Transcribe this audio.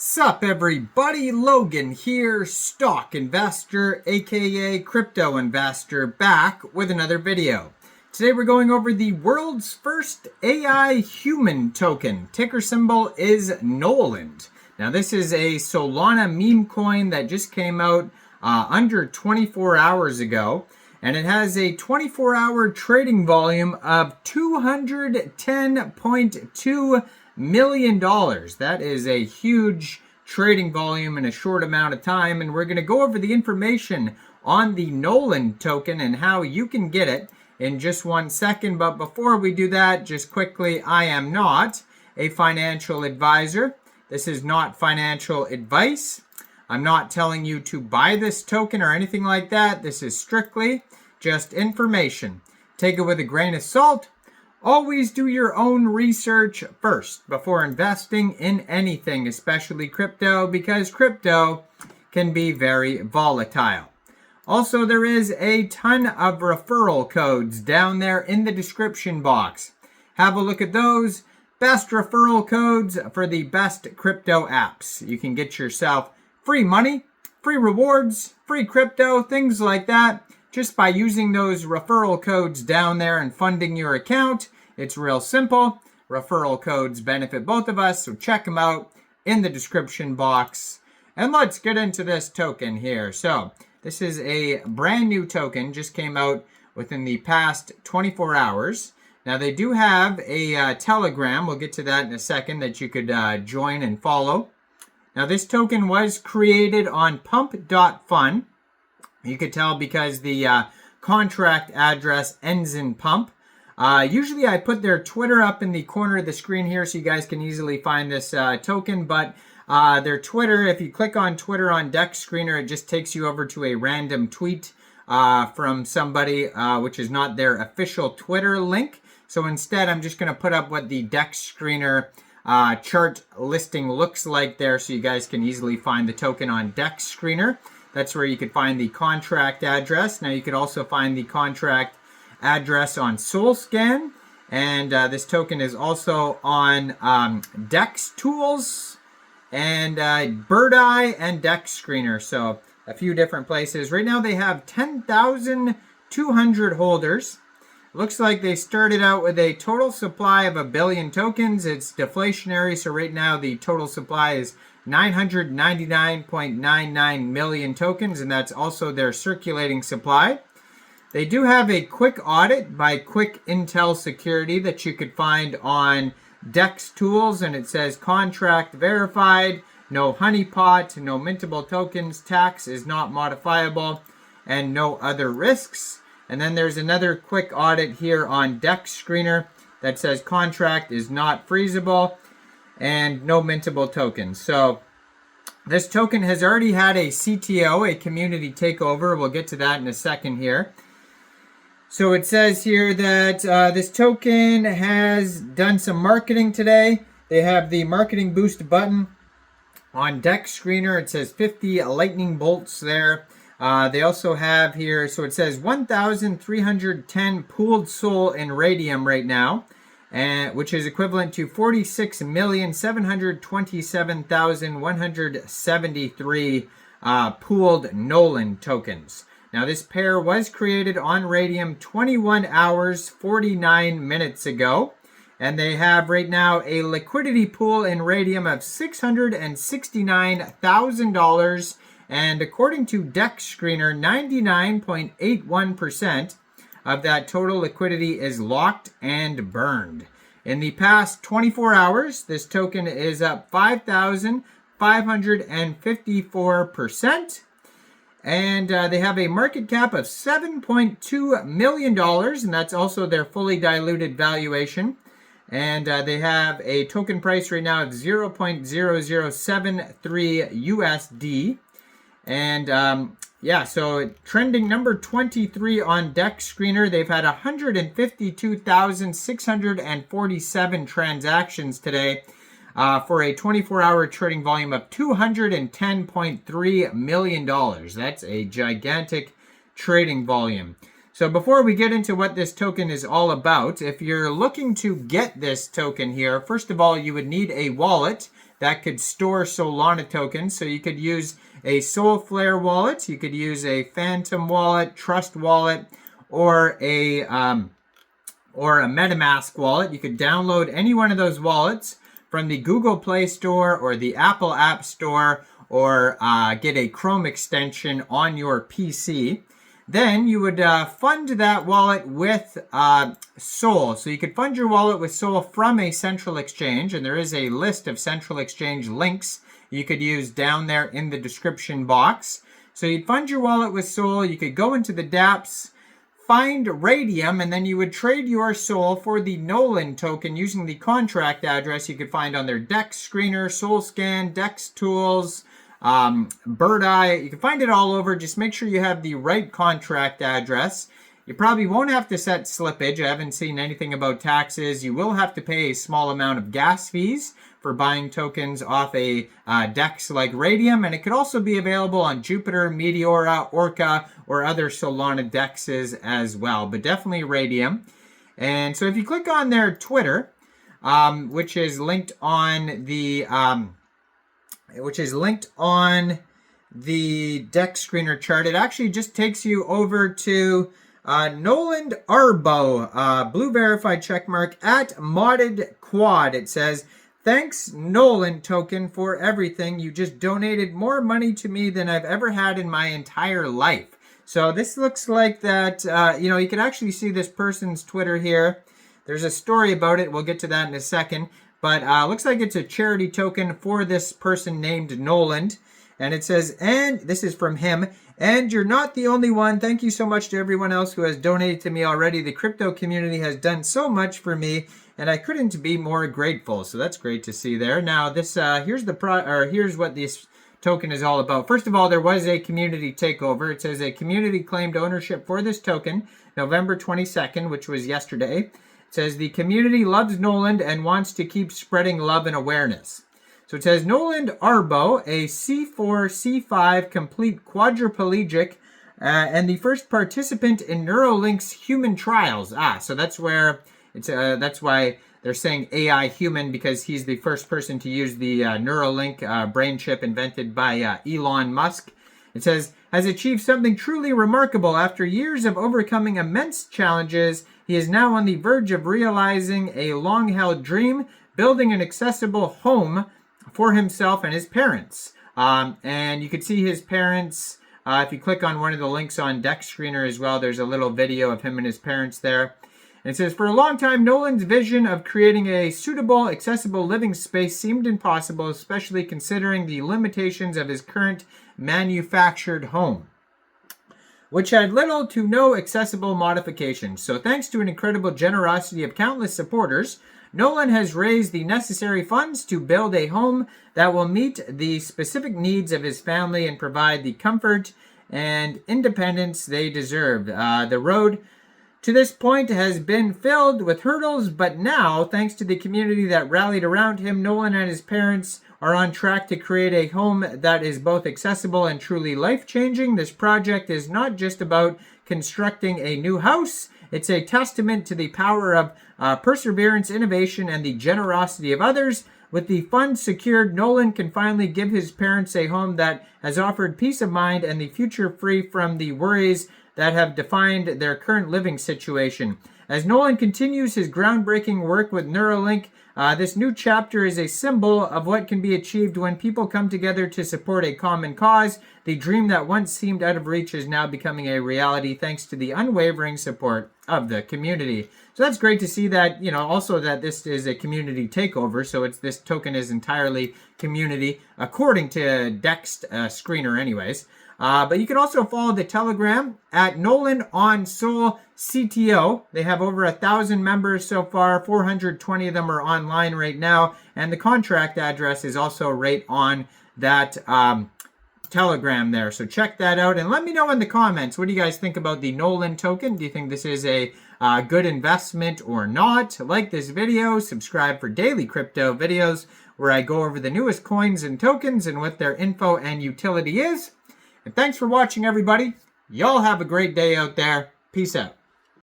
Sup everybody, Logan here, stock investor aka crypto investor, back with another video. Today we're going over the world's first AI human token. Ticker symbol is Noland. Now this is a Solana meme coin that just came out under 24 hours ago, and it has a 24-hour trading volume of $210.2 million. That is a huge trading volume in a short amount of time, and we're going to go over the information on the Noland token and how you can get it in just 1 second. But before we do that, just quickly, I am not a financial advisor. This is not financial advice. I'm not telling you to buy this token or anything like that. This is strictly just information. Take it with a grain of salt. Always do your own research first before investing in anything, especially crypto, because crypto can be very volatile. Also, there is a ton of referral codes down there in the description box. Have a look at those. Best referral codes for the best crypto apps. You can get yourself free money, free rewards, free crypto, things like that, just by using those referral codes down there and funding your account. It's real simple. Referral codes benefit both of us, so check them out in the description box. And let's get into this token here. So this is a brand new token, just came out within the past 24 hours. Now they do have a Telegram, we'll get to that in a second, that you could join and follow. Now this token was created on pump.fun. You could tell because the contract address ends in pump. Usually I put their Twitter up in the corner of the screen here so you guys can easily find this token, but their Twitter, if you click on Twitter on DEX Screener, it just takes you over to a random tweet from somebody, which is not their official Twitter link. So instead, I'm just going to put up what the DEX Screener chart listing looks like there so you guys can easily find the token on DEX Screener. That's where you could find the contract address. Now you could also find the contract address on SolScan, and this token is also on DEX Tools and Bird Eye and DEX Screener, so a few different places. Right now they have 10,200 holders. Looks like they started out with a total supply of 1 billion tokens. It's deflationary, so right now the total supply is 999.99 million tokens, and that's also their circulating supply. They do have a quick audit by Quick Intel Security that you could find on DEX Tools, and it says contract verified, no honeypot, no mintable tokens, tax is not modifiable, and no other risks. And then there's another quick audit here on DEX Screener that says contract is not freezable and no mintable tokens. So this token has already had a CTO, a community takeover. We'll get to that in a second here. So it says here that this token has done some marketing today. They have the marketing boost button on DEX Screener. It says 50 lightning bolts there. They also have here, so it says 1,310 pooled SOL in Radium right now, which is equivalent to 46,727,173 pooled Noland tokens. Now this pair was created on Radium 21 hours, 49 minutes ago. And they have right now a liquidity pool in Radium of $669,000. And according to DEX Screener, 99.81% of that total liquidity is locked and burned. In the past 24 hours, this token is up 5,554%. And they have a market cap of $7.2 million, and that's also their fully diluted valuation. And they have a token price right now of 0.0073 USD. And yeah, so trending number 23 on DEX Screener. They've had 152,647 transactions today for a 24-hour trading volume of $210.3 million. That's a gigantic trading volume. So before we get into what this token is all about, if you're looking to get this token here, first of all, you would need a wallet that could store Solana tokens. So you could use a Solflare wallet, you could use a Phantom wallet, Trust wallet, or a MetaMask wallet. You could download any one of those wallets from the Google Play Store or the Apple App Store, or get a Chrome extension on your PC. Then you would fund that wallet with Sol. So you could fund your wallet with Sol from a central exchange, and there is a list of central exchange links you could use down there in the description box. So you'd fund your wallet with Sol, you could go into the dApps, find Radium, and then you would trade your Sol for the Noland token using the contract address you could find on their DEX screener, SolScan, DEX tools, Bird Eye. You can find it all over. Just make sure you have the right contract address. You probably won't have to set slippage. I haven't seen anything about taxes. You will have to pay a small amount of gas fees for buying tokens off a DEX like Radium, and it could also be available on Jupiter, Meteora, Orca, or other Solana DEXs as well, but definitely Radium. And so if you click on their Twitter, which is linked on the DEX screener chart, it actually just takes you over to Noland Arbaugh, blue verified checkmark at modded quad. It says, "Thanks, Noland token, for everything. You just donated more money to me than I've ever had in my entire life." So this looks like that, you can actually see this person's Twitter here. There's a story about it. We'll get to that in a second. But looks like it's a charity token for this person named Noland. And it says, and this is from him, "And you're not the only one. Thank you so much to everyone else who has donated to me already. The crypto community has done so much for me, and I couldn't be more grateful." So that's great to see there. Now this here's what this token is all about. First of all, there was a community takeover. It says a community claimed ownership for this token November 22nd, which was yesterday. It says the community loves Noland and wants to keep spreading love and awareness. So it says Noland Arbaugh, a C4, C5 complete quadriplegic, and the first participant in Neuralink's human trials. So that's where it's. That's why they're saying AI human, because he's the first person to use the Neuralink brain chip invented by Elon Musk. It says, has achieved something truly remarkable. After years of overcoming immense challenges, he is now on the verge of realizing a long-held dream, building an accessible home for himself and his parents. And you can see his parents, if you click on one of the links on DEX Screener as well, there's a little video of him and his parents there. And it says, for a long time, Noland's vision of creating a suitable, accessible living space seemed impossible, especially considering the limitations of his current manufactured home, which had little to no accessible modifications. So thanks to an incredible generosity of countless supporters, Noland has raised the necessary funds to build a home that will meet the specific needs of his family and provide the comfort and independence they deserve. The road to this point has been filled with hurdles, but now, thanks to the community that rallied around him, Noland and his parents are on track to create a home that is both accessible and truly life-changing. This project is not just about constructing a new house. It's a testament to the power of perseverance, innovation, and the generosity of others. With the funds secured, Noland can finally give his parents a home that has offered peace of mind and the future free from the worries that have defined their current living situation. As Noland continues his groundbreaking work with Neuralink, this new chapter is a symbol of what can be achieved when people come together to support a common cause. The dream that once seemed out of reach is now becoming a reality thanks to the unwavering support of the community. So that's great to see that, also that this is a community takeover. So this token is entirely community, according to DEX Screener anyways. But you can also follow the Telegram at Noland on Sol CTO. They have over 1,000 members so far. 420 of them are online right now. And the contract address is also right on that Telegram there. So check that out. And let me know in the comments, what do you guys think about the Noland token? Do you think this is a good investment or not? Like this video. Subscribe for daily crypto videos where I go over the newest coins and tokens and what their info and utility is. And thanks for watching, everybody. Y'all have a great day out there. Peace out.